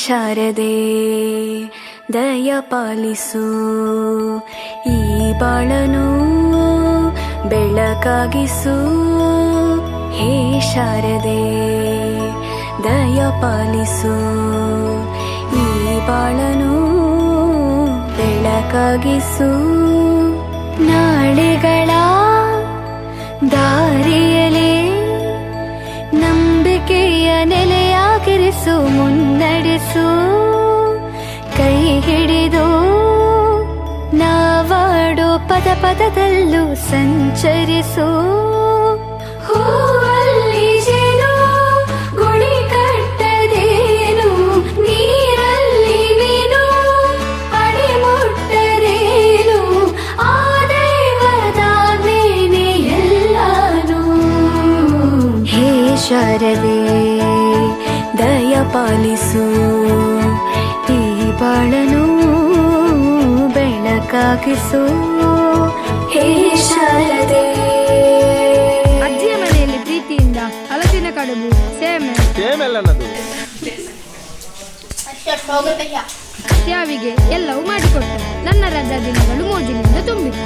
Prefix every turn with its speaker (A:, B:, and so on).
A: ಶಾರದೆ ದಯ ಪಾಲಿಸು, ಈ ಬಾಳನು ಬೆಳಕಾಗಿಸು. ಹೇ ಶಾರದೆ ದಯ ಪಾಲಿಸು, ಈ ಬಾಳನು ಬೆಳಕಾಗಿಸು. ನಾಳೆಗಳ ದಾರಿಯಲೇ ನಂಬಿಕೆಯ ನೆಲೆಯಾಗಿರಿಸು, ಮುನ್ನಡೆಸು. ಕೈ ಹಿಡಿದು ನಾವಾಡೋ ಪದ ಪದದಲ್ಲೂ ಸಂಚರಿಸು. ಹೂವಲ್ಲಿ ಜೇನು ಗುಳಿ ಕಟ್ಟದೇನು, ನೀರಲ್ಲಿ ಮೀನು ಅಡಿ ಮುಟ್ಟದೇನು, ಆ ದೈವದಾಜ್ಞೆನೇ ಎಲ್ಲಾನು. ಹೇ ಶಾರದೆ ದಯ ಪಾಲಿಸು, ಈ ಬಾಳನು ಬೆಳಕಾಗಿಸು. ಹೇ ಶಾರದೆ.
B: ಅಜ್ಜಿಯ ಮನೆಯಲ್ಲಿ ಪ್ರೀತಿಯಿಂದ ಹಲಸಿನ ಕಡುಬು, ಸೇಮೆ ತ್ಯಾವಿಗೆ ಎಲ್ಲವೂ ಮಾಡಿಕೊಟ್ಟರು. ನನ್ನ ರಜಾ ದಿನಗಳು ಮೋಜಿನಿಂದ ತುಂಬಿತು.